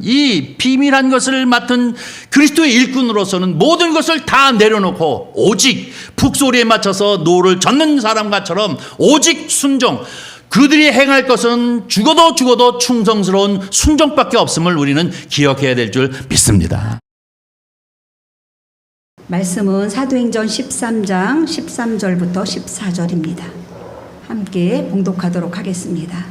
이 비밀한 것을 맡은 그리스도의 일꾼으로서는 모든 것을 다 내려놓고 오직 북소리에 맞춰서 노를 젓는 사람과처럼 오직 순종, 그들이 행할 것은 죽어도 충성스러운 순종밖에 없음을 우리는 기억해야 될 줄 믿습니다. 말씀은 사도행전 13장 13절부터 14절입니다. 함께 봉독하도록 하겠습니다.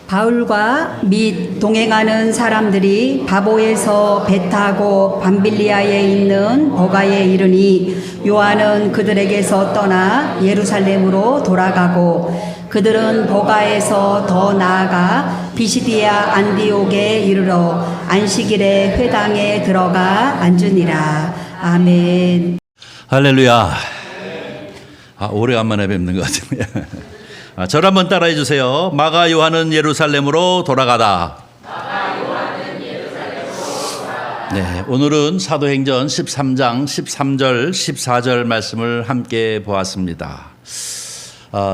바울과 및 동행하는 사람들이 바보에서 배 타고 밤빌리아에 있는 버가에 이르니 요한은 그들에게서 떠나 예루살렘으로 돌아가고 그들은 버가에서 더 나아가 비시디아 안디옥에 이르러 안식일에 회당에 들어가 앉으니라. 아멘. 할렐루야. 오래간만에 뵙는 것 같아요. 저를 한번 따라해 주세요. 마가 요한은 예루살렘으로 돌아가다. 네, 오늘은 사도행전 13장 13절 14절 말씀을 함께 보았습니다.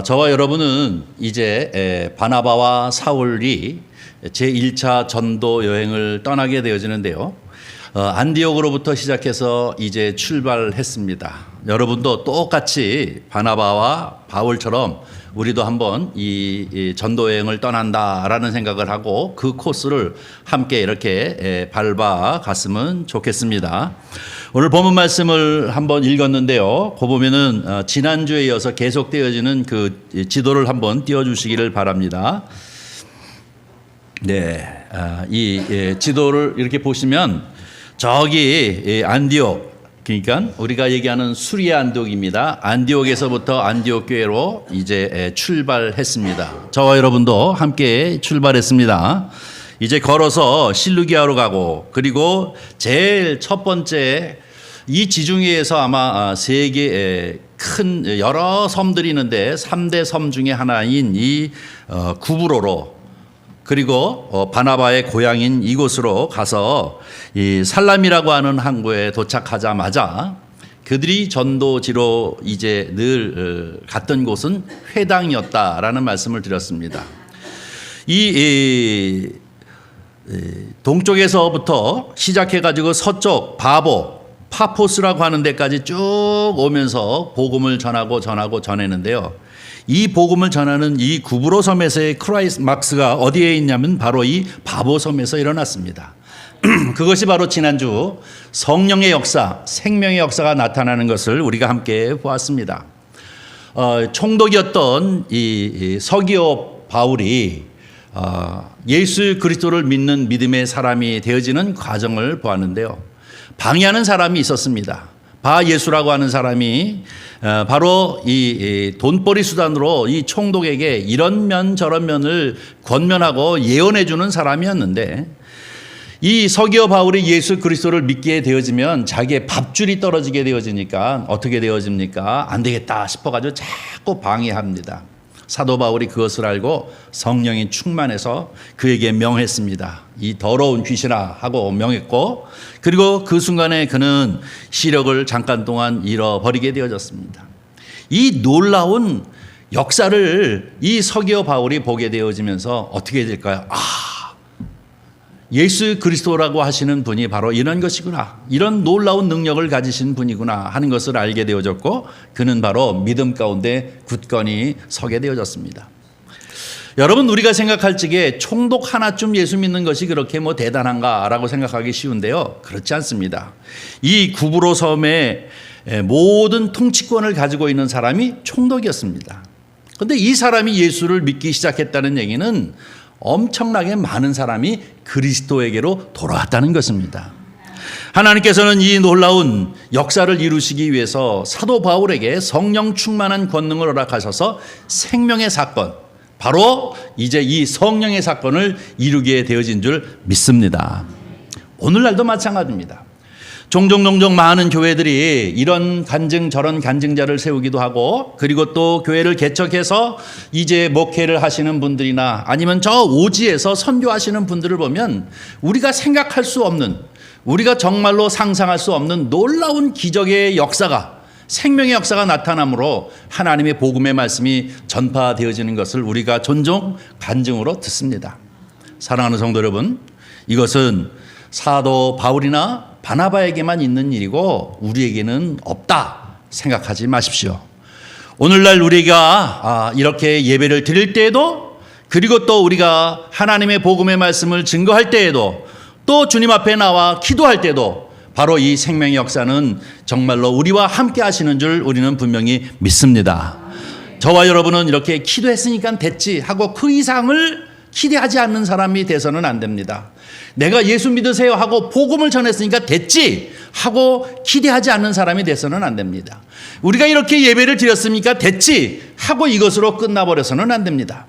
저와 여러분은 이제 바나바와 사울이 제1차 전도 여행을 떠나게 되어지는데요. 안디옥으로부터 시작해서 이제 출발했습니다. 여러분도 똑같이 바나바와 바울처럼 우리도 한번 이 전도 여행을 떠난다라는 생각을 하고 그 코스를 함께 이렇게 밟아 갔으면 좋겠습니다. 오늘 본문 말씀을 한번 읽었는데요. 그 보면은 지난주에 이어서 계속되어지는 그 지도를 한번 띄워주시기를 바랍니다. 네, 이 지도를 이렇게 보시면 저기 안디옥, 그러니까 우리가 얘기하는 수리아 안디옥입니다. 안디옥에서부터 안디옥 교회로 이제 출발했습니다. 저와 여러분도 함께 출발했습니다. 이제 걸어서 실루기아로 가고, 그리고 제일 첫 번째 이 지중해에서 아마 세계 큰 여러 섬들이 있는데 3대 섬 중에 하나인 이 구브로로, 그리고 바나바의 고향인 이곳으로 가서 이 살람이라고 하는 항구에 도착하자마자 그들이 전도지로 이제 늘 갔던 곳은 회당이었다라는 말씀을 드렸습니다. 이 동쪽에서부터 시작해가지고 서쪽 파포스라고 하는 데까지 쭉 오면서 복음을 전하는데요. 이 복음을 전하는 이 구브로 섬에서의 크라이막스가 어디에 있냐면 바로 이 바보 섬에서 일어났습니다. 그것이 바로 지난주 성령의 역사, 생명의 역사가 나타나는 것을 우리가 함께 보았습니다. 총독이었던 이 서기오 바울이 예수 그리스도를 믿는 믿음의 사람이 되어지는 과정을 보았는데요. 방해하는 사람이 있었습니다. 바예수라고 하는 사람이 바로 이 돈벌이 수단으로 이 총독에게 이런 면 저런 면을 권면하고 예언해 주는 사람이었는데, 이 서기오 바울이 예수 그리스도를 믿게 되어지면 자기의 밥줄이 떨어지게 되어지니까 어떻게 되어집니까? 안 되겠다 싶어가지고 자꾸 방해합니다. 사도 바울이 그것을 알고 성령이 충만해서 그에게 명했습니다. 이 더러운 귀신아 하고 명했고, 그리고 그 순간에 그는 시력을 잠깐 동안 잃어버리게 되어졌습니다. 이 놀라운 역사를 이 서기오 바울이 보게 되어지면서 어떻게 될까요? 예수 그리스도라고 하시는 분이 바로 이런 것이구나, 이런 놀라운 능력을 가지신 분이구나 하는 것을 알게 되어졌고, 그는 바로 믿음 가운데 굳건히 서게 되어졌습니다. 여러분, 우리가 생각할 적에 총독 하나쯤 예수 믿는 것이 그렇게 대단한가라고 생각하기 쉬운데요, 그렇지 않습니다. 이 구브로 섬의 모든 통치권을 가지고 있는 사람이 총독이었습니다. 그런데 이 사람이 예수를 믿기 시작했다는 얘기는 엄청나게 많은 사람이 그리스도에게로 돌아왔다는 것입니다. 하나님께서는 이 놀라운 역사를 이루시기 위해서 사도 바울에게 성령 충만한 권능을 허락하셔서 생명의 사건, 바로 이제 이 성령의 사건을 이루게 되어진 줄 믿습니다. 오늘날도 마찬가지입니다. 종종 많은 교회들이 이런 간증 저런 간증자를 세우기도 하고, 그리고 또 교회를 개척해서 이제 목회를 하시는 분들이나 아니면 저 오지에서 선교하시는 분들을 보면 우리가 생각할 수 없는, 우리가 정말로 상상할 수 없는 놀라운 기적의 역사가, 생명의 역사가 나타나므로 하나님의 복음의 말씀이 전파되어지는 것을 우리가 종종 간증으로 듣습니다. 사랑하는 성도 여러분, 이것은 사도 바울이나 바나바에게만 있는 일이고 우리에게는 없다 생각하지 마십시오. 오늘날 우리가 이렇게 예배를 드릴 때에도, 그리고 또 우리가 하나님의 복음의 말씀을 증거할 때에도, 또 주님 앞에 나와 기도할 때도 바로 이 생명의 역사는 정말로 우리와 함께 하시는 줄 우리는 분명히 믿습니다. 저와 여러분은 이렇게 기도했으니까 됐지 하고 그 이상을 기대하지 않는 사람이 돼서는 안 됩니다. 내가 예수 믿으세요 하고 복음을 전했으니까 됐지 하고 기대하지 않는 사람이 돼서는 안 됩니다. 우리가 이렇게 예배를 드렸으니까 됐지 하고 이것으로 끝나버려서는 안 됩니다.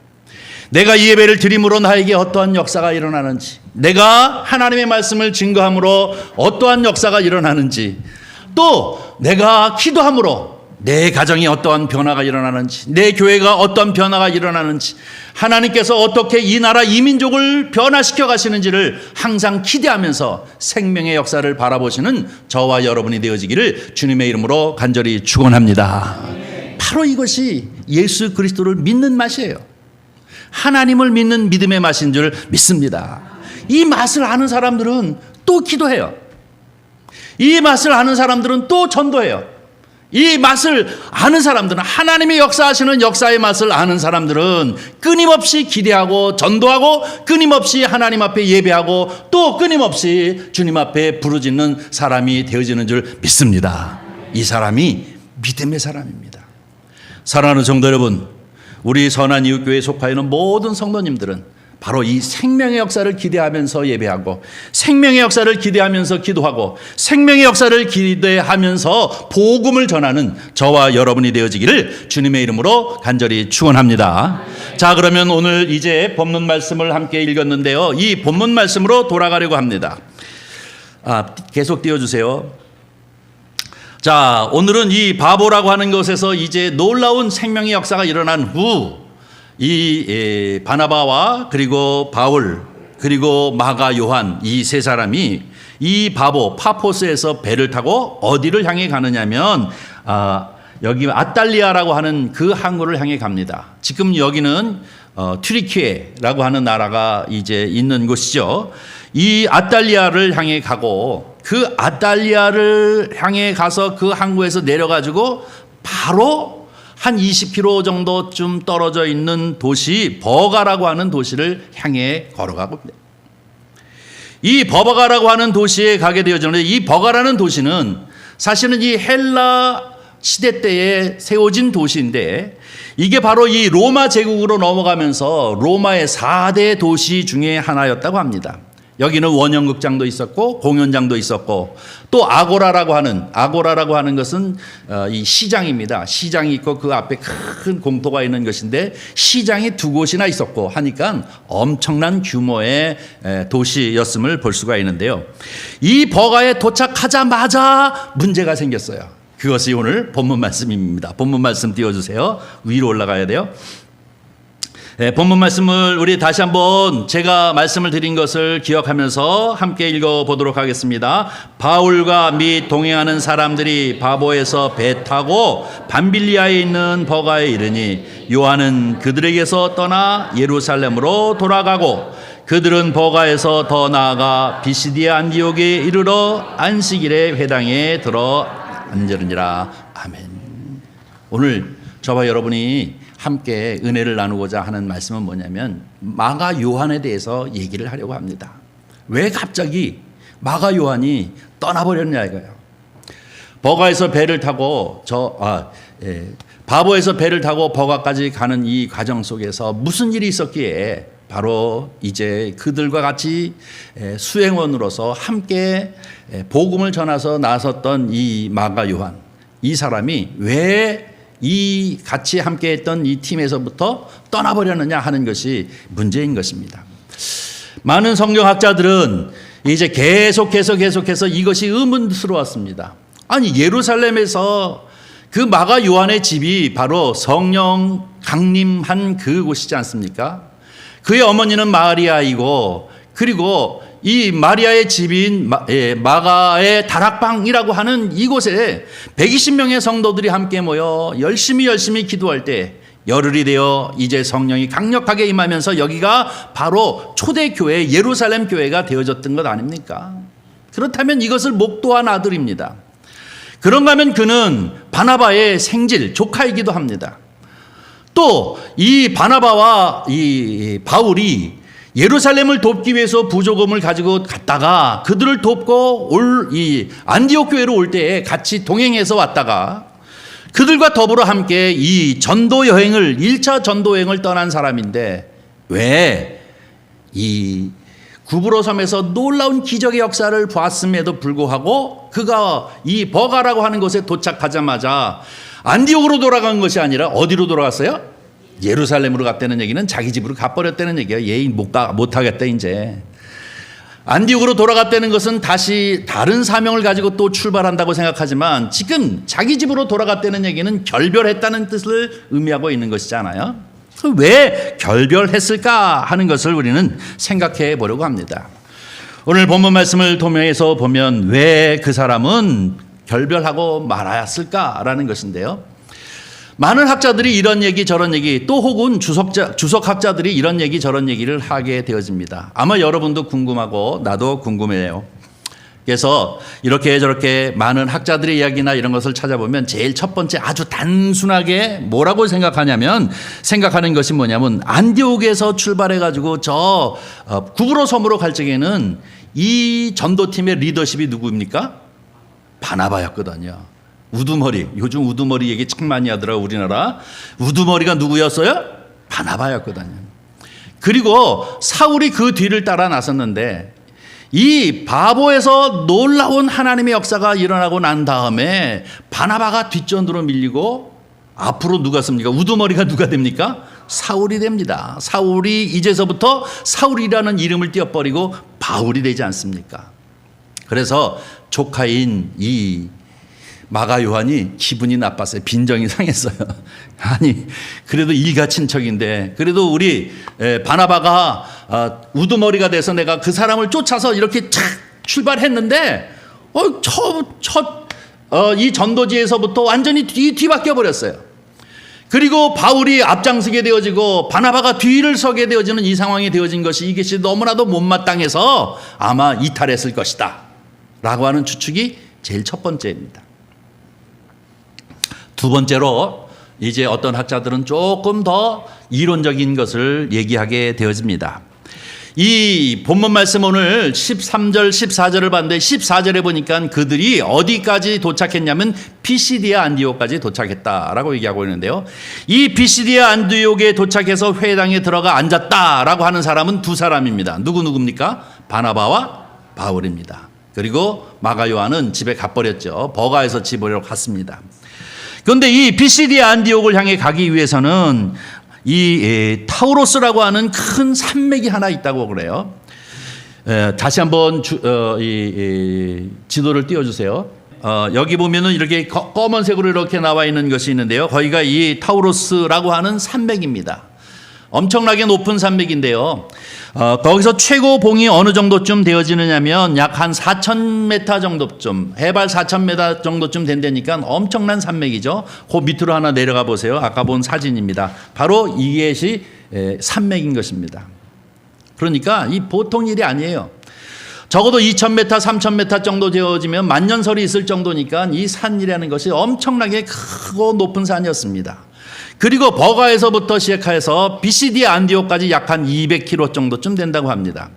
내가 이 예배를 드림으로 나에게 어떠한 역사가 일어나는지, 내가 하나님의 말씀을 증거함으로 어떠한 역사가 일어나는지, 또 내가 기도함으로 내 가정에 어떠한 변화가 일어나는지, 내 교회가 어떤 변화가 일어나는지, 하나님께서 어떻게 이 나라 이 민족을 변화시켜 가시는지를 항상 기대하면서 생명의 역사를 바라보시는 저와 여러분이 되어지기를 주님의 이름으로 간절히 축원합니다. 바로 이것이 예수 그리스도를 믿는 맛이에요. 하나님을 믿는 믿음의 맛인 줄 믿습니다. 이 맛을 아는 사람들은 또 기도해요. 이 맛을 아는 사람들은 또 전도해요. 이 맛을 아는 사람들은, 하나님의 역사하시는 역사의 맛을 아는 사람들은 끊임없이 기대하고 전도하고 끊임없이 하나님 앞에 예배하고 또 끊임없이 주님 앞에 부르짖는 사람이 되어지는 줄 믿습니다. 이 사람이 믿음의 사람입니다. 사랑하는 성도 여러분, 우리 선한 이웃교회에 속하여 있는 모든 성도님들은 바로 이 생명의 역사를 기대하면서 예배하고, 생명의 역사를 기대하면서 기도하고, 생명의 역사를 기대하면서 복음을 전하는 저와 여러분이 되어지기를 주님의 이름으로 간절히 축원합니다. 자, 그러면 오늘 이제 본문 말씀을 함께 읽었는데요, 이 본문 말씀으로 돌아가려고 합니다. 계속 띄워주세요. 자, 오늘은 이 바보라고 하는 것에서 이제 놀라운 생명의 역사가 일어난 후 이 바나바와 그리고 바울 그리고 마가 요한 이 세 사람이 이 바보 파포스에서 배를 타고 어디를 향해 가느냐면 여기 아탈리아라고 하는 그 항구를 향해 갑니다. 지금 여기는 튀르키예라고 하는 나라가 이제 있는 곳이죠. 이 아탈리아를 향해 가고, 그 아탈리아를 향해 가서 그 항구에서 내려가지고 바로 한 20km 정도쯤 떨어져 있는 도시 버가라고 하는 도시를 향해 걸어가고 있습니다. 이 버가라고 하는 도시에 가게 되어지는데, 이 버가라는 도시는 사실은 이 헬라 시대 때에 세워진 도시인데, 이게 바로 이 로마 제국으로 넘어가면서 로마의 4대 도시 중에 하나였다고 합니다. 여기는 원형극장도 있었고 공연장도 있었고, 또 아고라라고 하는 것은 이 시장입니다. 시장이 있고 그 앞에 큰 공터가 있는 것인데, 시장이 두 곳이나 있었고 하니까 엄청난 규모의 도시였음을 볼 수가 있는데요, 이 버가에 도착하자마자 문제가 생겼어요. 그것이 오늘 본문 말씀입니다. 본문 말씀 띄워주세요. 위로 올라가야 돼요. 본문 말씀을 우리 다시 한번 제가 말씀을 드린 것을 기억하면서 함께 읽어보도록 하겠습니다. 바울과 및 동행하는 사람들이 바보에서 배 타고 밤빌리아에 있는 버가에 이르니, 요한은 그들에게서 떠나 예루살렘으로 돌아가고, 그들은 버가에서 더 나아가 비시디아 안디옥에 이르러 안식일에 회당에 들어 앉으니라. 아멘. 오늘 저와 여러분이 함께 은혜를 나누고자 하는 말씀은 뭐냐면, 마가 요한에 대해서 얘기를 하려고 합니다. 왜 갑자기 마가 요한이 떠나버렸냐 이거예요. 버가에서 배를 타고 바보에서 배를 타고 버가까지 가는 이 과정 속에서 무슨 일이 있었기에 바로 이제 그들과 같이 수행원으로서 함께 복음을 전해서 나섰던 이 마가 요한, 이 사람이 왜 이 같이 함께 했던 이 팀에서부터 떠나버렸느냐 하는 것이 문제인 것입니다. 많은 성경학자들은 이제 계속해서 이것이 의문스러웠습니다. 아니, 예루살렘에서 그 마가 요한의 집이 바로 성령 강림한 그곳이지 않습니까? 그의 어머니는 마리아이고, 그리고 이 마리아의 집인 마가의 다락방이라고 하는 이곳에 120명의 성도들이 함께 모여 열심히 기도할 때 열흘이 되어 이제 성령이 강력하게 임하면서 여기가 바로 초대교회 예루살렘 교회가 되어졌던 것 아닙니까? 그렇다면 이것을 목도한 아들입니다. 그런가 하면 그는 바나바의 생질, 조카이기도 합니다. 또 이 바나바와 이 바울이 예루살렘을 돕기 위해서 부조금을 가지고 갔다가 그들을 돕고 이 안디옥 교회로 올 때에 같이 동행해서 왔다가 그들과 더불어 함께 이 전도 여행을 1차 전도 여행을 떠난 사람인데 왜 이 구브로 섬에서 놀라운 기적의 역사를 보았음에도 불구하고 그가 이 버가라고 하는 곳에 도착하자마자 안디옥으로 돌아간 것이 아니라 어디로 돌아갔어요? 예루살렘으로 갔다는 얘기는 자기 집으로 가버렸다는 얘기예요. 얘 못하겠다 이제. 안디옥으로 돌아갔다는 것은 다시 다른 사명을 가지고 또 출발한다고 생각하지만 지금 자기 집으로 돌아갔다는 얘기는 결별했다는 뜻을 의미하고 있는 것이잖아요. 왜 결별했을까 하는 것을 우리는 생각해 보려고 합니다. 오늘 본문 말씀을 통해서 보면 왜 그 사람은 결별하고 말았을까라는 것인데요. 많은 학자들이 이런 얘기 저런 얘기 또 혹은 주석학자들이 이런 얘기 저런 얘기를 하게 되어집니다. 아마 여러분도 궁금하고 나도 궁금해요. 그래서 이렇게 저렇게 많은 학자들의 이야기나 이런 것을 찾아보면 제일 첫 번째 아주 단순하게 뭐라고 생각하는 것이 뭐냐면 안디옥에서 출발해가지고 저 구브로 섬으로 갈 적에는 이 전도팀의 리더십이 누구입니까? 바나바였거든요. 우두머리, 요즘 우두머리 얘기 참 많이 하더라고요. 우리나라 우두머리가 누구였어요? 바나바였거든요. 그리고 사울이 그 뒤를 따라 나섰는데 이 바보에서 놀라운 하나님의 역사가 일어나고 난 다음에 바나바가 뒷전으로 밀리고 앞으로 누가 섭니까? 우두머리가 누가 됩니까? 사울이 됩니다. 사울이 이제서부터 사울이라는 이름을 띄워버리고 바울이 되지 않습니까? 그래서 조카인 이 마가 요한이 기분이 나빴어요. 빈정이 상했어요. 아니 그래도 일가 친척인데 그래도 우리 바나바가 우두머리가 돼서 내가 그 사람을 쫓아서 이렇게 착 출발했는데 이 전도지에서부터 완전히 뒤바뀌어 버렸어요. 그리고 바울이 앞장서게 되어지고 바나바가 뒤를 서게 되어지는 이 상황이 되어진 것이 이것이 너무나도 못마땅해서 아마 이탈했을 것이다 라고 하는 추측이 제일 첫 번째입니다. 두 번째로 이제 어떤 학자들은 조금 더 이론적인 것을 얘기하게 되어집니다. 이 본문 말씀 오늘 13절 14절을 봤는데 14절에 보니까 그들이 어디까지 도착했냐면 피시디아 안디옥까지 도착했다라고 얘기하고 있는데요. 이 피시디아 안디옥에 도착해서 회당에 들어가 앉았다라고 하는 사람은 두 사람입니다. 누구입니까? 바나바와 바울입니다. 그리고 마가 요한은 집에 가버렸죠. 버가에서 집으로 갔습니다. 그런데 이 피시디아 안디옥을 향해 가기 위해서는 이 타우로스라고 하는 큰 산맥이 하나 있다고 그래요. 다시 한번 지도를 띄워주세요. 여기 보면은 이렇게 검은색으로 이렇게 나와 있는 것이 있는데요. 거기가 이 타우로스라고 하는 산맥입니다. 엄청나게 높은 산맥인데요. 거기서 최고 봉이 어느 정도쯤 되어지느냐면 약 한 4,000m 정도쯤, 해발 4,000m 정도쯤 된다니까 엄청난 산맥이죠. 그 밑으로 하나 내려가 보세요. 아까 본 사진입니다. 바로 이것이 산맥인 것입니다. 그러니까 이 보통 일이 아니에요. 적어도 2,000m, 3,000m 정도 되어지면 만년설이 있을 정도니까 이 산이라는 것이 엄청나게 크고 높은 산이었습니다. 그리고 버가에서부터 시작해서 비시디아 안디옥까지 약 한 200km 정도쯤 된다고 합니다.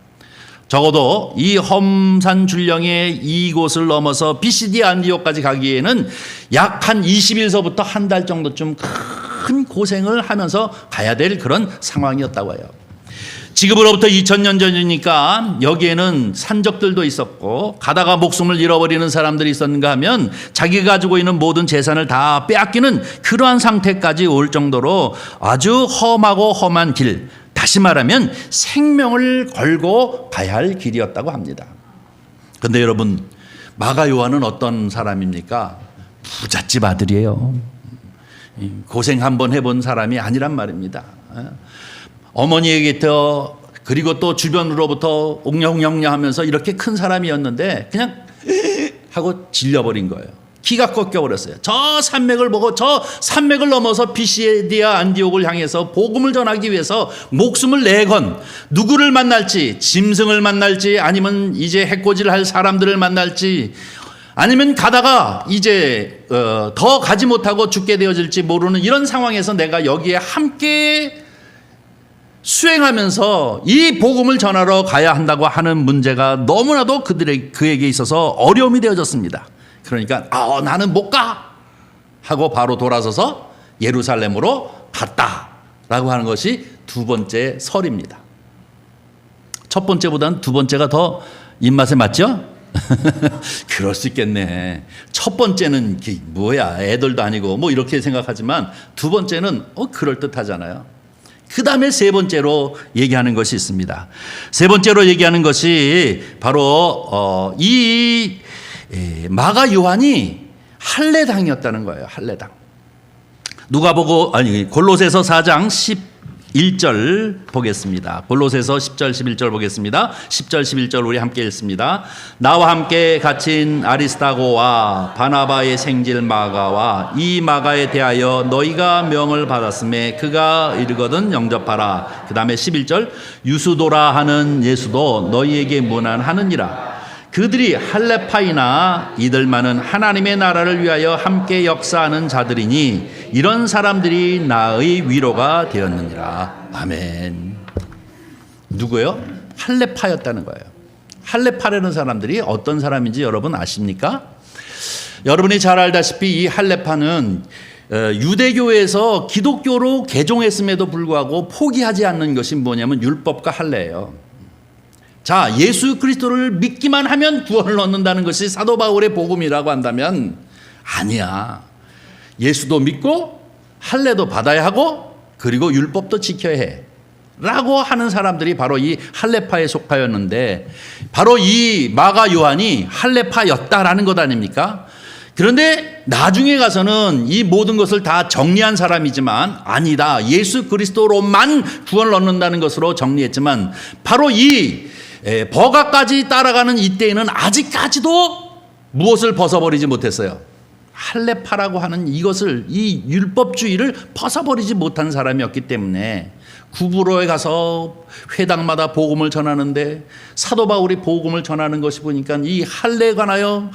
적어도 이 험산 줄령의 이곳을 넘어서 비시디아 안디옥까지 가기에는 약 한 20일서부터 한 달 정도쯤 큰 고생을 하면서 가야 될 그런 상황이었다고 해요. 지금으로부터 2000년 전이니까 여기에는 산적들도 있었고 가다가 목숨을 잃어버리는 사람들이 있었는가 하면 자기가 가지고 있는 모든 재산을 다 빼앗기는 그러한 상태까지 올 정도로 아주 험하고 험한 길, 다시 말하면 생명을 걸고 가야 할 길이었다고 합니다. 그런데 여러분, 마가 요한은 어떤 사람입니까? 부잣집 아들이에요. 고생 한번 해본 사람이 아니란 말입니다. 어머니에게부터 그리고 또 주변으로부터 옹냐옹냐 하면서 이렇게 큰 사람이었는데 그냥 하고 질려버린 거예요. 기가 꺾여버렸어요. 저 산맥을 보고 저 산맥을 넘어서 비시디아 안디옥을 향해서 복음을 전하기 위해서 목숨을 내건 누구를 만날지, 짐승을 만날지, 아니면 이제 해코지를 할 사람들을 만날지, 아니면 가다가 이제 더 가지 못하고 죽게 되어질지 모르는 이런 상황에서 내가 여기에 함께 수행하면서 이 복음을 전하러 가야 한다고 하는 문제가 너무나도 그에게 있어서 어려움이 되어졌습니다. 그러니까 나는 못 가 하고 바로 돌아서서 예루살렘으로 갔다라고 하는 것이 두 번째 설입니다. 첫 번째보다는 두 번째가 더 입맛에 맞죠? 그럴 수 있겠네. 첫 번째는 뭐야, 애들도 아니고 뭐 이렇게 생각하지만 두 번째는 그럴듯하잖아요. 그 다음에 세 번째로 얘기하는 것이 있습니다. 세 번째로 얘기하는 것이 바로 이 마가 요한이 할례당이었다는 거예요. 할례당. 골로새서 4장 11절 보겠습니다. 골로새서 10절 11절 보겠습니다. 10절 11절 우리 함께 읽습니다. 나와 함께 갇힌 아리스타고와 바나바의 생질 마가와 이 마가에 대하여 너희가 명을 받았음에 그가 이르거든 영접하라. 그 다음에 11절 유수도라 하는 예수도 너희에게 문안하느니라. 그들이 할례파이나 이들만은 하나님의 나라를 위하여 함께 역사하는 자들이니 이런 사람들이 나의 위로가 되었느니라. 아멘. 누구요? 할례파였다는 거예요. 할례파라는 사람들이 어떤 사람인지 여러분 아십니까? 여러분이 잘 알다시피 이 할례파는 유대교에서 기독교로 개종했음에도 불구하고 포기하지 않는 것이 뭐냐면 율법과 할례예요. 자, 예수 그리스도를 믿기만 하면 구원을 얻는다는 것이 사도 바울의 복음이라고 한다면 아니야. 예수도 믿고 할례도 받아야 하고 그리고 율법도 지켜야 해 라고 하는 사람들이 바로 이 할례파에 속하였는데 바로 이 마가 요한이 할례파였다라는 것 아닙니까? 그런데 나중에 가서는 이 모든 것을 다 정리한 사람이지만 아니다. 예수 그리스도로만 구원을 얻는다는 것으로 정리했지만 바로 이 버가까지 따라가는 이때에는 아직까지도 무엇을 벗어버리지 못했어요. 할례파라고 하는 이것을, 이 율법주의를 벗어버리지 못한 사람이었기 때문에 구부로에 가서 회당마다 복음을 전하는데 사도 바울이 복음을 전하는 것이 보니까 이 할례에 관하여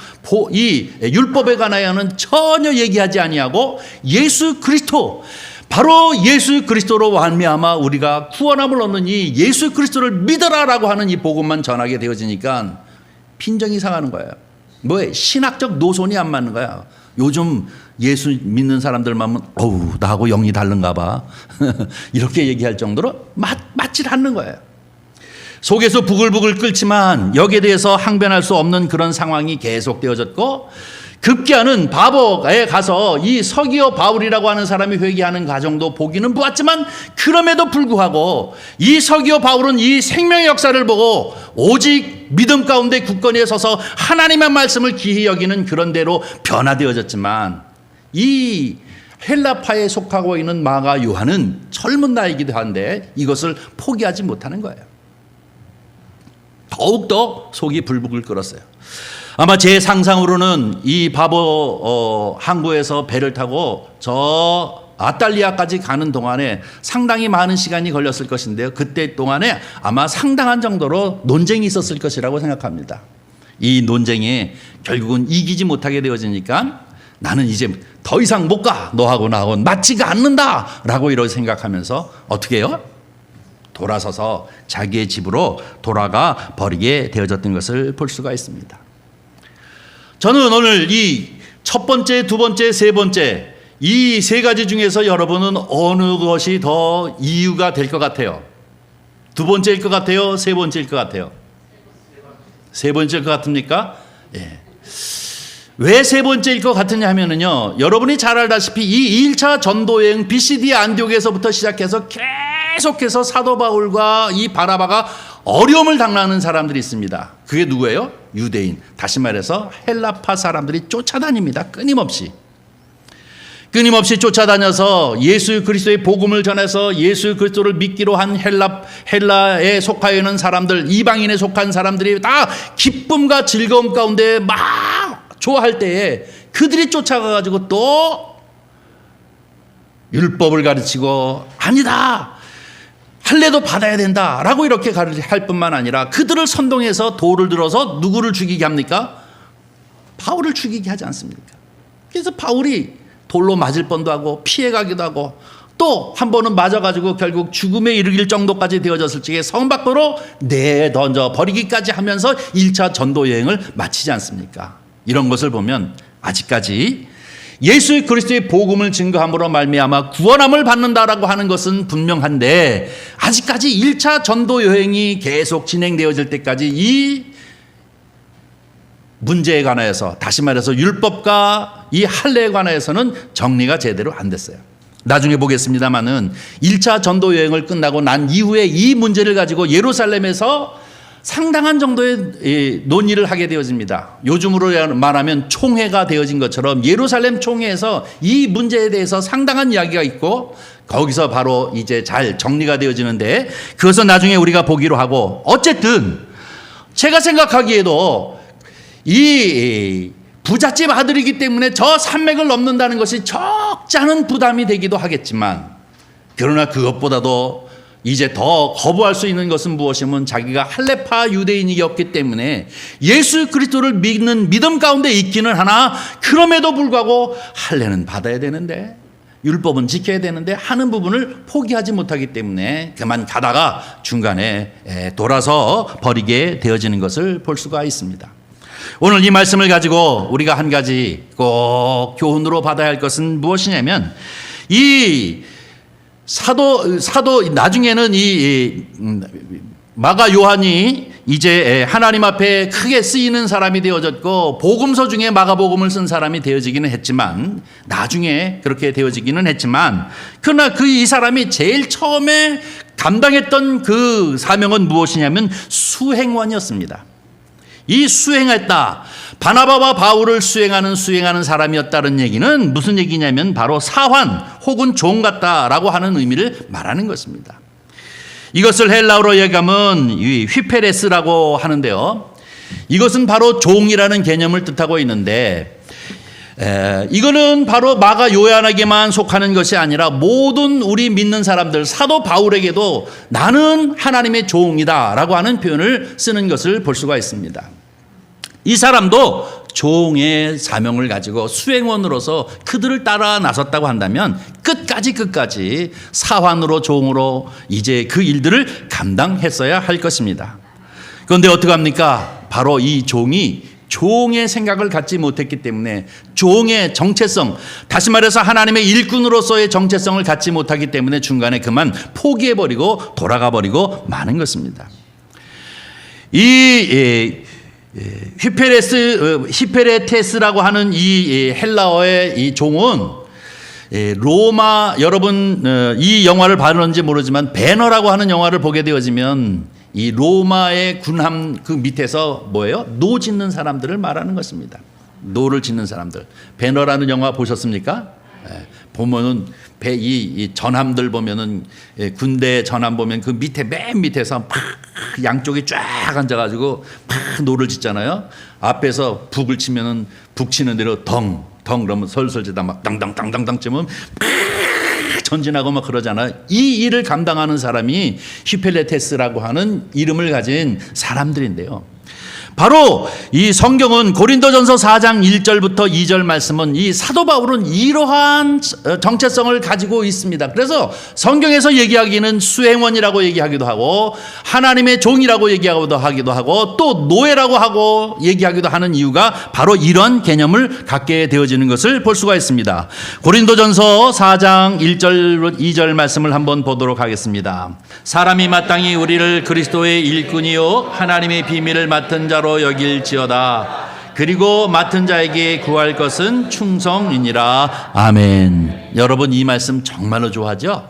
이 율법에 관하여는 전혀 얘기하지 아니하고 예수 그리스도, 바로 예수 그리스도로 말미암아 우리가 구원함을 얻는 이 예수 그리스도를 믿어라라고 하는 이 복음만 전하게 되어지니까 빈정이 상하는 거예요. 뭐에 신학적 노선이 안 맞는 거야. 요즘 예수 믿는 사람들만 보면 나하고 영이 다른가 봐 이렇게 얘기할 정도로 맞질 않는 거예요. 속에서 부글부글 끓지만 여기에 대해서 항변할 수 없는 그런 상황이 계속되어졌고 급기야는 바보에 가서 이 서기오 바울이라고 하는 사람이 회개하는 과정도 보기는 보았지만 그럼에도 불구하고 이 서기오 바울은 이 생명의 역사를 보고 오직 믿음 가운데 굳건히 서서 하나님의 말씀을 기히 여기는 그런 대로 변화되어졌지만 이 헬라파에 속하고 있는 마가 요한은 젊은 나이기도 한데 이것을 포기하지 못하는 거예요. 더욱더 속이 불북을 끓었어요. 아마 제 상상으로는 이 바보 항구에서 배를 타고 저 아탈리아까지 가는 동안에 상당히 많은 시간이 걸렸을 것인데요. 그때 동안에 아마 상당한 정도로 논쟁이 있었을 것이라고 생각합니다. 이 논쟁에 결국은 이기지 못하게 되어지니까 나는 이제 더 이상 못 가. 너하고 나하고는 맞지가 않는다라고 이렇게 생각하면서 어떻게 해요? 돌아서서 자기의 집으로 돌아가 버리게 되어졌던 것을 볼 수가 있습니다. 저는 오늘 이 첫 번째, 두 번째, 세 번째 이 세 가지 중에서 여러분은 어느 것이 더 이유가 될 것 같아요? 두 번째일 것 같아요? 세 번째일 것 같아요? 세 번째일 것 같습니까? 예. 왜 세 번째일 것 같으냐 하면은요, 여러분이 잘 알다시피 이 1차 전도여행 BCD 안디옥에서부터 시작해서 계속해서 사도 바울과 이 바나바가 어려움을 당하는 사람들이 있습니다. 그게 누구예요? 유대인. 다시 말해서 헬라파 사람들이 쫓아다닙니다. 끊임없이 쫓아다녀서 예수 그리스도의 복음을 전해서 예수 그리스도를 믿기로 한 헬라에 속하여 있는 사람들, 이방인에 속한 사람들이 다 기쁨과 즐거움 가운데 막 좋아할 때에 그들이 쫓아가가지고 또 율법을 가르치고 아니다, 할례도 받아야 된다라고 이렇게 할 뿐만 아니라 그들을 선동해서 돌을 들어서 누구를 죽이게 합니까? 바울을 죽이게 하지 않습니까? 그래서 바울이 돌로 맞을 뻔도 하고 피해가기도 하고 또 한 번은 맞아가지고 결국 죽음에 이르길 정도까지 되어졌을 적에 성 밖으로 내던져 버리기까지 하면서 1차 전도 여행을 마치지 않습니까? 이런 것을 보면 아직까지 예수 그리스도의 복음을 증거함으로 말미암아 구원함을 받는다라고 하는 것은 분명한데 아직까지 1차 전도 여행이 계속 진행되어질 때까지 이 문제에 관하여서, 다시 말해서 율법과 이 할례에 관하여서는 정리가 제대로 안 됐어요. 나중에 보겠습니다마는 1차 전도 여행을 끝나고 난 이후에 이 문제를 가지고 예루살렘에서 상당한 정도의 논의를 하게 되어집니다. 요즘으로 말하면 총회가 되어진 것처럼 예루살렘 총회에서 이 문제에 대해서 상당한 이야기가 있고 거기서 바로 이제 잘 정리가 되어지는데 그것은 나중에 우리가 보기로 하고, 어쨌든 제가 생각하기에도 이 부잣집 아들이기 때문에 저 산맥을 넘는다는 것이 적지 않은 부담이 되기도 하겠지만, 그러나 그것보다도 이제 더 거부할 수 있는 것은 무엇이면 자기가 할례파 유대인이었기 때문에 예수 그리스도를 믿는 믿음 가운데 있기는 하나 그럼에도 불구하고 할례는 받아야 되는데 율법은 지켜야 되는데 하는 부분을 포기하지 못하기 때문에 그만 가다가 중간에 돌아서 버리게 되어지는 것을 볼 수가 있습니다. 오늘 이 말씀을 가지고 우리가 한 가지 꼭 교훈으로 받아야 할 것은 무엇이냐면, 이 사도 나중에는 이 마가 요한이 이제 하나님 앞에 크게 쓰이는 사람이 되어졌고 복음서 중에 마가복음을 쓴 사람이 되어지기는 했지만, 나중에 그렇게 되어지기는 했지만, 그러나 이 사람이 제일 처음에 감당했던 그 사명은 무엇이냐면 수행원이었습니다. 이 수행했다, 바나바와 바울을 수행하는 사람이었다는 얘기는 무슨 얘기냐면 바로 사환 혹은 종 같다라고 하는 의미를 말하는 것입니다. 이것을 헬라어로 얘기하면 휘페레스라고 하는데요, 이것은 바로 종이라는 개념을 뜻하고 있는데 이거는 바로 마가 요한에게만 속하는 것이 아니라 모든 우리 믿는 사람들, 사도 바울에게도 나는 하나님의 종이다 라고 하는 표현을 쓰는 것을 볼 수가 있습니다. 이 사람도 종의 사명을 가지고 수행원으로서 그들을 따라 나섰다고 한다면 끝까지 사환으로 종으로 이제 그 일들을 감당했어야 할 것입니다. 그런데 어떡합니까? 바로 이 종이 종의 생각을 갖지 못했기 때문에, 종의 정체성, 다시 말해서 하나님의 일꾼으로서의 정체성을 갖지 못하기 때문에 중간에 그만 포기해버리고 돌아가버리고 마는 것입니다. 이 히페레테스라고 하는 이 헬라어의 이 종은 로마, 여러분 이 영화를 봤는지 모르지만 배너라고 하는 영화를 보게 되어지면 이 로마의 군함 그 밑에서 뭐예요? 노 짓는 사람들을 말하는 것입니다. 노를 짓는 사람들. 배너라는 영화 보셨습니까? 보면은 이 전함들 보면은 군대 전함 보면 그 밑에 맨 밑에서 막 양쪽이 쫙 앉아가지고 막 노를 짓잖아요. 앞에서 북을 치면은 북 치는 대로 덩 그러면 설설지다 막 당당당당당 치면 전진하고 막 그러잖아요. 이 일을 감당하는 사람이 히펠레테스라고 하는 이름을 가진 사람들인데요. 바로 이 성경은 고린도전서 4장 1절부터 2절 말씀은 이 사도 바울은 이러한 정체성을 가지고 있습니다. 그래서 성경에서 얘기하기는 수행원이라고 얘기하기도 하고 하나님의 종이라고 얘기하기도 하고 또 노예라고 하고 얘기하기도 하는 이유가 바로 이런 개념을 갖게 되어지는 것을 볼 수가 있습니다. 고린도전서 4장 1절 2절 말씀을 한번 보도록 하겠습니다. 사람이 마땅히 우리를 그리스도의 일꾼이요 하나님의 비밀을 맡은 자로 여길지어다. 그리고 맡은 자에게 구할 것은 충성이니라. 아멘. 여러분 이 말씀 정말로 좋아하죠?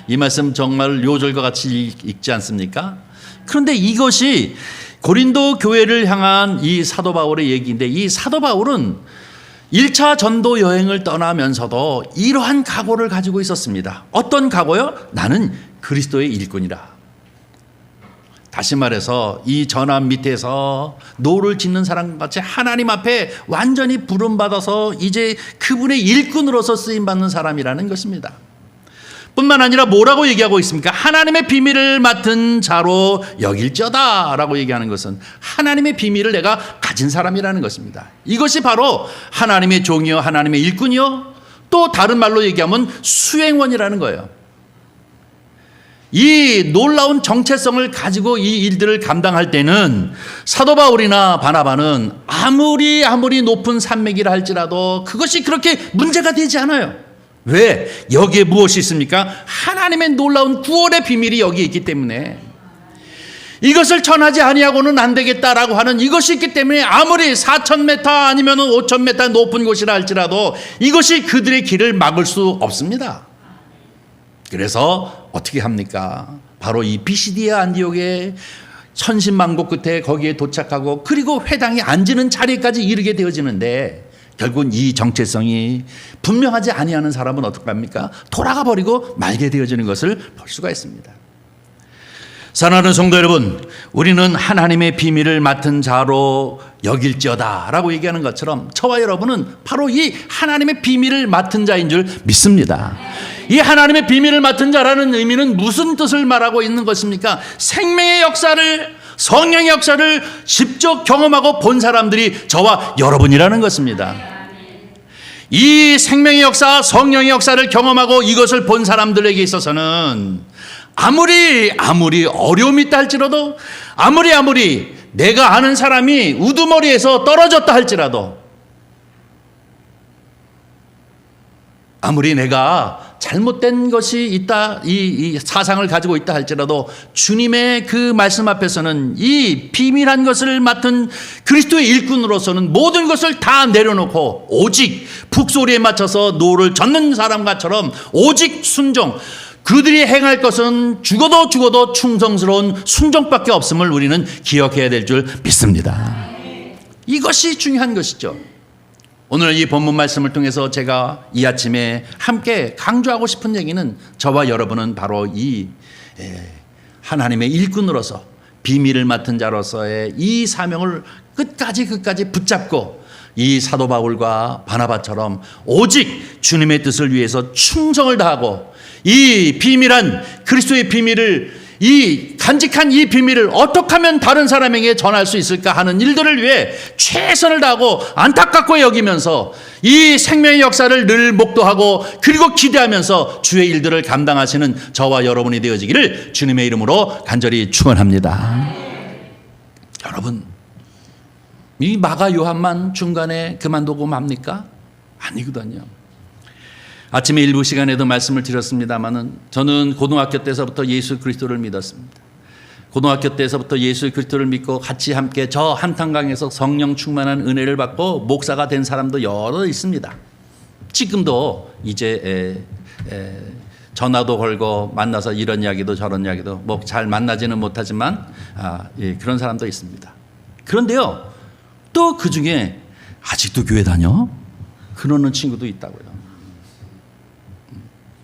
이 말씀 정말 요절과 같이 읽지 않습니까? 그런데 이것이 고린도 교회를 향한 이 사도 바울의 얘기인데, 이 사도 바울은 1차 전도 여행을 떠나면서도 이러한 각오를 가지고 있었습니다. 어떤 각오요? 나는 그리스도의 일꾼이라. 다시 말해서 이 전함 밑에서 노를 짓는 사람과 같이 하나님 앞에 완전히 부름받아서 이제 그분의 일꾼으로서 쓰임받는 사람이라는 것입니다. 뿐만 아니라 뭐라고 얘기하고 있습니까? 하나님의 비밀을 맡은 자로 여길지어다 라고 얘기하는 것은 하나님의 비밀을 내가 가진 사람이라는 것입니다. 이것이 바로 하나님의 종이요, 하나님의 일꾼이요, 또 다른 말로 얘기하면 수행원이라는 거예요. 이 놀라운 정체성을 가지고 이 일들을 감당할 때는 사도 바울이나 바나바는 아무리 높은 산맥이라 할지라도 그것이 그렇게 문제가 되지 않아요. 왜? 여기에 무엇이 있습니까? 하나님의 놀라운 구원의 비밀이 여기에 있기 때문에, 이것을 전하지 아니하고는 안 되겠다라고 하는 이것이 있기 때문에 아무리 4,000m 아니면 5,000m 높은 곳이라 할지라도 이것이 그들의 길을 막을 수 없습니다. 그래서 어떻게 합니까? 바로 이 비시디아 안디옥의 천신만고 끝에 거기에 도착하고 그리고 회당에 앉는 자리까지 이르게 되어지는데, 결국은 이 정체성이 분명하지 아니하는 사람은 어떡합니까? 돌아가 버리고 말게 되어지는 것을 볼 수가 있습니다. 사랑하는 성도 여러분, 우리는 하나님의 비밀을 맡은 자로 여길지어다 라고 얘기하는 것처럼 저와 여러분은 바로 이 하나님의 비밀을 맡은 자인 줄 믿습니다. 이 하나님의 비밀을 맡은 자라는 의미는 무슨 뜻을 말하고 있는 것입니까? 생명의 역사를, 성령의 역사를 직접 경험하고 본 사람들이 저와 여러분이라는 것입니다. 이 생명의 역사, 성령의 역사를 경험하고 이것을 본 사람들에게 있어서는 아무리 어려움이 있다 할지라도, 아무리 내가 아는 사람이 우두머리에서 떨어졌다 할지라도, 아무리 내가 잘못된 것이 있다, 이 사상을 가지고 있다 할지라도 주님의 그 말씀 앞에서는 이 비밀한 것을 맡은 그리스도의 일꾼으로서는 모든 것을 다 내려놓고 오직 북소리에 맞춰서 노를 젓는 사람과처럼 오직 순종, 그들이 행할 것은 죽어도 충성스러운 순종밖에 없음을 우리는 기억해야 될 줄 믿습니다. 이것이 중요한 것이죠. 오늘 이 본문 말씀을 통해서 제가 이 아침에 함께 강조하고 싶은 얘기는, 저와 여러분은 바로 이 하나님의 일꾼으로서 비밀을 맡은 자로서의 이 사명을 끝까지 붙잡고 이 사도 바울과 바나바처럼 오직 주님의 뜻을 위해서 충성을 다하고 이 비밀한 그리스도의 비밀을, 이 간직한 이 비밀을 어떻게 하면 다른 사람에게 전할 수 있을까 하는 일들을 위해 최선을 다하고 안타깝고 여기면서 이 생명의 역사를 늘 목도하고 그리고 기대하면서 주의 일들을 감당하시는 저와 여러분이 되어지기를 주님의 이름으로 간절히 축원합니다. 여러분, 이 마가 요한만 중간에 그만두고 맙니까? 아니거든요. 아침에 일부 시간에도 말씀을 드렸습니다마는 저는 고등학교 때서부터 예수 그리스도를 믿었습니다. 고등학교 때서부터 예수 그리스도를 믿고 같이 함께 저 한탄강에서 성령 충만한 은혜를 받고 목사가 된 사람도 여러 있습니다. 지금도 이제 전화도 걸고 만나서 이런 이야기도 저런 이야기도 뭐 잘 만나지는 못하지만 그런 사람도 있습니다. 그런데요, 또 그 중에 아직도 교회 다녀? 그러는 친구도 있다고요.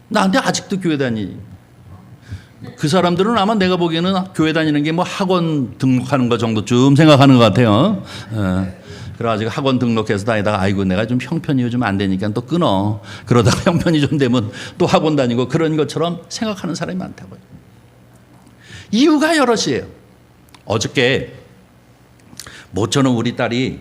나한테 아직도 교회 다니. 그 사람들은 아마 내가 보기에는 교회 다니는 게 뭐 학원 등록하는 거 정도쯤 생각하는 것 같아요. 그래가지고 학원 등록해서 다니다가 아이고 내가 좀 형편이 요즘 안 되니까 또 끊어. 그러다가 형편이 좀 되면 또 학원 다니고 그런 것처럼 생각하는 사람이 많다고요. 이유가 여럿이에요. 어저께 모처럼 우리 딸이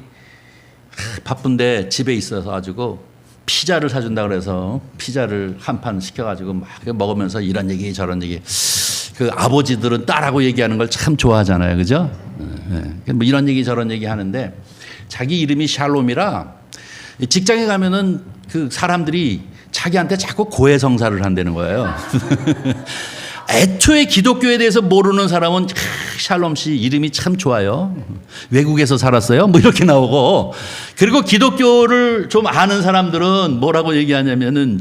바쁜데 집에 있어서 가지고 피자를 사준다 그래서 피자를 한 판 시켜가지고 막 먹으면서 이런 얘기 저런 얘기. 그 아버지들은 딸하고 얘기하는 걸 참 좋아하잖아요, 그죠? 뭐 이런 얘기 저런 얘기 하는데 자기 이름이 샬롬이라 직장에 가면은 그 사람들이 자기한테 자꾸 고해성사를 한다는 거예요. 애초에 기독교에 대해서 모르는 사람은 샬롬 씨 이름이 참 좋아요. 외국에서 살았어요. 뭐 이렇게 나오고, 그리고 기독교를 좀 아는 사람들은 뭐라고 얘기하냐면은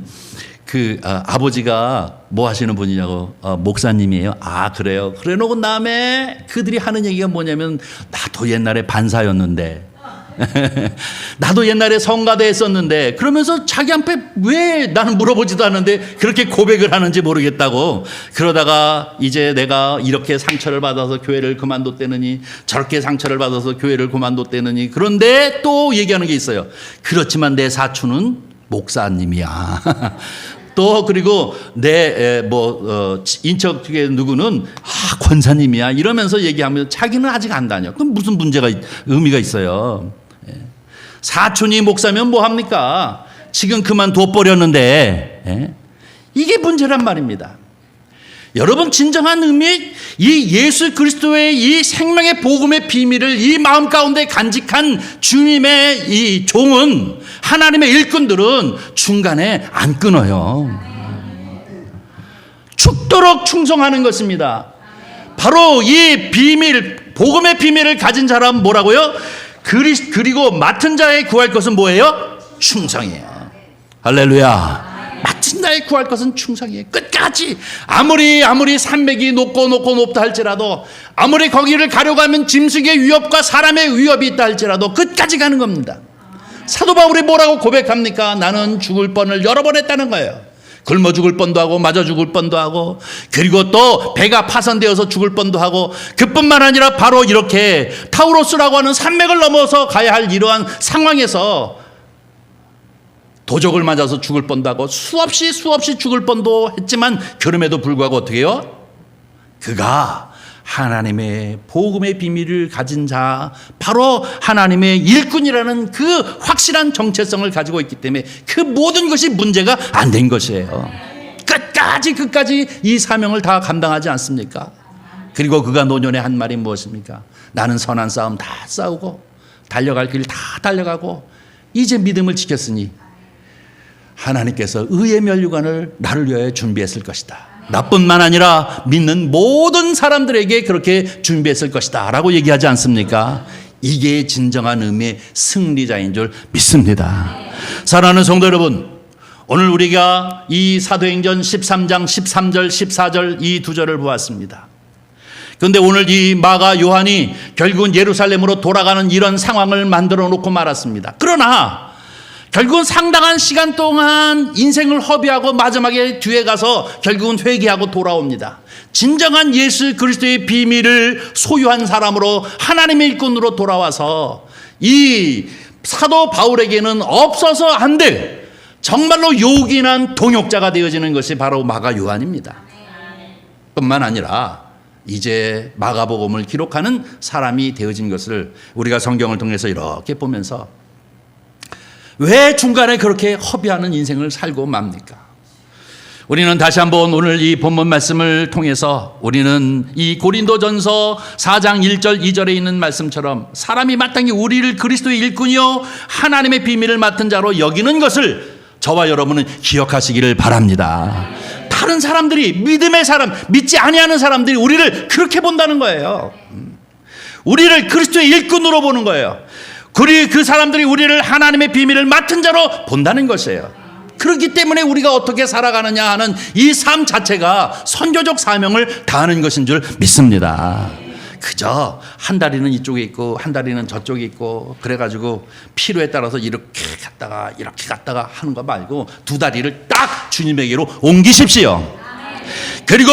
그 아버지가 뭐 하시는 분이냐고, 목사님이에요. 아 그래요. 그래 놓고 다음에 그들이 하는 얘기가 뭐냐면 나도 옛날에 반사였는데 나도 옛날에 성가대 했었는데 그러면서 자기한테 왜 나는 물어보지도 않는데 그렇게 고백을 하는지 모르겠다고. 그러다가 이제 내가 이렇게 상처를 받아서 교회를 그만뒀다느니 저렇게 상처를 받아서 교회를 그만뒀다느니. 그런데 또 얘기하는 게 있어요. 그렇지만 내 사촌은 목사님이야. 또 그리고 내 인척 중에 누구는 권사님이야 이러면서 얘기하면 자기는 아직 안 다녀. 그럼 무슨 문제가 의미가 있어요. 사촌이 목사면 뭐 합니까? 지금 그만둬 버렸는데 이게 문제란 말입니다. 여러분, 진정한 의미, 이 예수 그리스도의 이 생명의 복음의 비밀을 이 마음 가운데 간직한 주님의 이 종은, 하나님의 일꾼들은 중간에 안 끊어요. 죽도록 충성하는 것입니다. 바로 이 비밀, 복음의 비밀을 가진 사람은 뭐라고요? 그리고 맡은 자의 구할 것은 뭐예요? 충성이에요. 할렐루야. 맡은 자의 구할 것은 충성이에요. 끝까지. 아무리 산맥이 높다 할지라도, 아무리 거기를 가려고 하면 짐승의 위협과 사람의 위협이 있다 할지라도 끝까지 가는 겁니다. 사도 바울이 뭐라고 고백합니까? 나는 죽을 뻔을 여러 번 했다는 거예요. 굶어 죽을 뻔도 하고 맞아 죽을 뻔도 하고, 그리고 또 배가 파손되어서 죽을 뻔도 하고, 그뿐만 아니라 바로 이렇게 타우로스라고 하는 산맥을 넘어서 가야 할 이러한 상황에서 도적을 맞아서 죽을 뻔도 하고 수없이 죽을 뻔도 했지만, 그럼에도 불구하고 어떻게 해요? 그가 하나님의 복음의 비밀을 가진 자, 바로 하나님의 일꾼이라는 그 확실한 정체성을 가지고 있기 때문에 그 모든 것이 문제가 안 된 것이에요. 끝까지 이 사명을 다 감당하지 않습니까? 그리고 그가 노년에 한 말이 무엇입니까? 나는 선한 싸움 다 싸우고 달려갈 길 다 달려가고 이제 믿음을 지켰으니 하나님께서 의의 면류관을 나를 위하여 준비했을 것이다. 나뿐만 아니라 믿는 모든 사람들에게 그렇게 준비했을 것이다 라고 얘기하지 않습니까? 이게 진정한 의미의 승리자인 줄 믿습니다. 사랑하는 성도 여러분, 오늘 우리가 이 사도행전 13장 13절 14절 이 두 절을 보았습니다. 그런데 오늘 이 마가 요한이 결국은 예루살렘으로 돌아가는 이런 상황을 만들어 놓고 말았습니다. 그러나 결국은 상당한 시간 동안 인생을 허비하고 마지막에 뒤에 가서 결국은 회개하고 돌아옵니다. 진정한 예수 그리스도의 비밀을 소유한 사람으로, 하나님의 일꾼으로 돌아와서 이 사도 바울에게는 없어서 안 될 정말로 요긴한 동역자가 되어지는 것이 바로 마가 요한입니다. 뿐만 아니라 이제 마가복음을 기록하는 사람이 되어진 것을 우리가 성경을 통해서 이렇게 보면서, 왜 중간에 그렇게 허비하는 인생을 살고 맙니까? 우리는 다시 한번 오늘 이 본문 말씀을 통해서 우리는 이 고린도전서 4장 1절 2절에 있는 말씀처럼 사람이 마땅히 우리를 그리스도의 일꾼이요 하나님의 비밀을 맡은 자로 여기는 것을 저와 여러분은 기억하시기를 바랍니다. 다른 사람들이, 믿음의 사람, 믿지 아니하는 사람들이 우리를 그렇게 본다는 거예요. 우리를 그리스도의 일꾼으로 보는 거예요. 그 사람들이 우리를 하나님의 비밀을 맡은 자로 본다는 것이에요. 그렇기 때문에 우리가 어떻게 살아가느냐 하는 이 삶 자체가 선교적 사명을 다하는 것인 줄 믿습니다. 그저 한 다리는 이쪽에 있고 한 다리는 저쪽에 있고 그래가지고 필요에 따라서 이렇게 갔다가 하는 거 말고 두 다리를 딱 주님에게로 옮기십시오. 그리고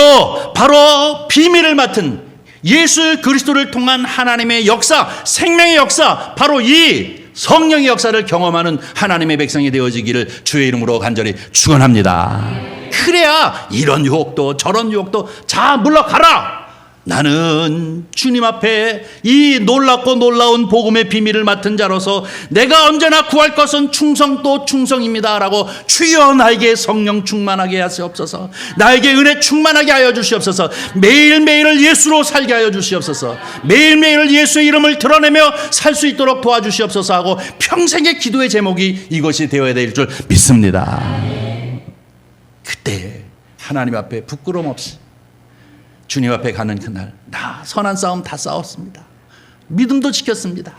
바로 비밀을 맡은 예수 그리스도를 통한 하나님의 역사, 생명의 역사, 바로 이 성령의 역사를 경험하는 하나님의 백성이 되어지기를 주의 이름으로 간절히 축원합니다. 그래야 이런 유혹도 저런 유혹도 자 물러가라. 나는 주님 앞에 이 놀랍고 놀라운 복음의 비밀을 맡은 자로서 내가 언제나 구할 것은 충성 또 충성입니다 라고, 주여 나에게 성령 충만하게 하시옵소서, 나에게 은혜 충만하게 하여 주시옵소서, 매일매일을 예수로 살게 하여 주시옵소서, 매일매일 예수의 이름을 드러내며 살 수 있도록 도와주시옵소서 하고 평생의 기도의 제목이 이것이 되어야 될 줄 믿습니다. 그때 하나님 앞에 부끄럼 없이 주님 앞에 가는 그날, 나 선한 싸움 다 싸웠습니다. 믿음도 지켰습니다.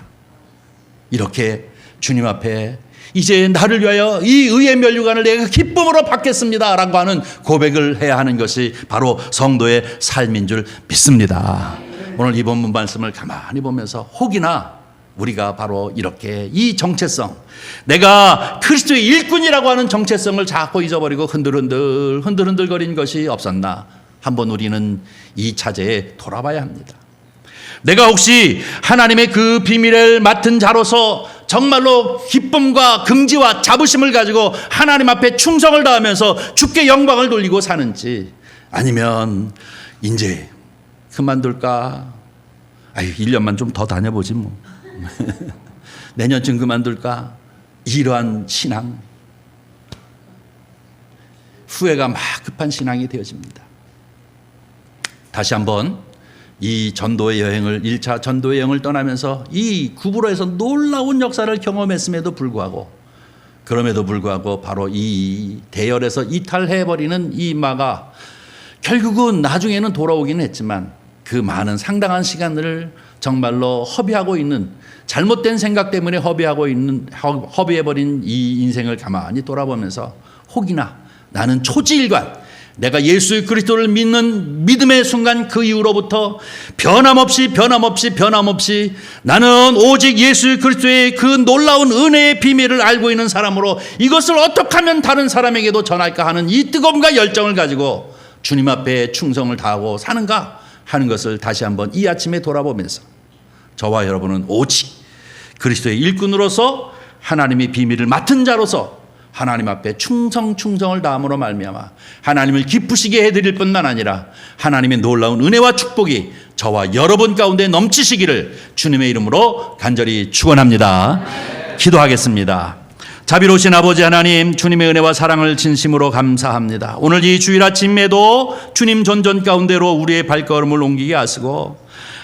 이렇게 주님 앞에 이제 나를 위하여 이 의의 면류관을 내가 기쁨으로 받겠습니다 라고 하는 고백을 해야 하는 것이 바로 성도의 삶인 줄 믿습니다. 오늘 이 본문 말씀을 가만히 보면서 혹이나 우리가 바로 이렇게 이 정체성, 내가 그리스도의 일꾼이라고 하는 정체성을 자꾸 잊어버리고 흔들흔들거린 것이 없었나? 한번 우리는 이 차제에 돌아봐야 합니다. 내가 혹시 하나님의 그 비밀을 맡은 자로서 정말로 기쁨과 긍지와 자부심을 가지고 하나님 앞에 충성을 다하면서 주께 영광을 돌리고 사는지, 아니면 이제 그만둘까? 1년만 좀 더 다녀보지 뭐. 내년쯤 그만둘까? 이러한 신앙, 후회가 막 급한 신앙이 되어집니다. 다시 한번 이 전도의 여행을, 1차 전도의 여행을 떠나면서 이 구브로에서 놀라운 역사를 경험했음에도 불구하고, 그럼에도 불구하고 바로 이 대열에서 이탈해버리는 이 마가 결국은 나중에는 돌아오기는 했지만 그 많은 상당한 시간을 정말로 허비하고 있는, 잘못된 생각 때문에 허비해버린 이 인생을 가만히 돌아보면서 혹이나 나는 초지일관, 내가 예수 그리스도를 믿는 믿음의 순간 그 이후로부터 변함없이 나는 오직 예수 그리스도의 그 놀라운 은혜의 비밀을 알고 있는 사람으로 이것을 어떻게 하면 다른 사람에게도 전할까 하는 이 뜨거움과 열정을 가지고 주님 앞에 충성을 다하고 사는가 하는 것을 다시 한번 이 아침에 돌아보면서 저와 여러분은 오직 그리스도의 일꾼으로서 하나님의 비밀을 맡은 자로서 하나님 앞에 충성을 다함으로 말미암아 하나님을 기쁘시게 해드릴 뿐만 아니라 하나님의 놀라운 은혜와 축복이 저와 여러분 가운데 넘치시기를 주님의 이름으로 간절히 축원합니다. 기도하겠습니다. 자비로우신 아버지 하나님, 주님의 은혜와 사랑을 진심으로 감사합니다. 오늘 이 주일 아침에도 주님 전전 가운데로 우리의 발걸음을 옮기게 하시고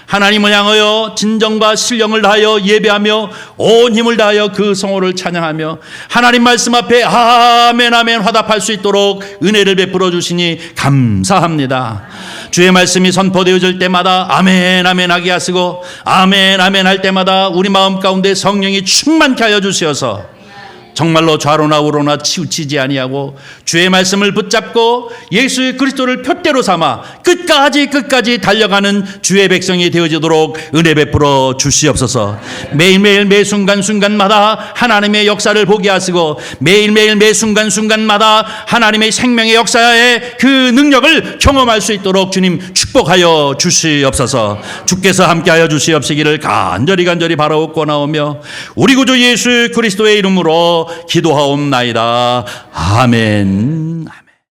하나님을 향하여 진정과 신령을 다하여 예배하며 온 힘을 다하여 그 성호를 찬양하며 하나님 말씀 앞에 아멘 아멘 화답할 수 있도록 은혜를 베풀어 주시니 감사합니다. 주의 말씀이 선포되어질 때마다 아멘 아멘 하게 하시고 아멘 아멘 할 때마다 우리 마음 가운데 성령이 충만케 하여 주시어서 정말로 좌로나 우로나 치우치지 아니하고 주의 말씀을 붙잡고 예수 그리스도를 표대로 삼아 끝까지 달려가는 주의 백성이 되어지도록 은혜 베풀어 주시옵소서. 매일매일 매 순간마다 하나님의 역사를 보게 하시고 매일매일 매 순간마다 하나님의 생명의 역사의 그 능력을 경험할 수 있도록 주님 축복하여 주시옵소서. 주께서 함께하여 주시옵시기를 간절히 바라옵고 나오며 우리 구주 예수 그리스도의 이름으로 기도하옵나이다. 아멘.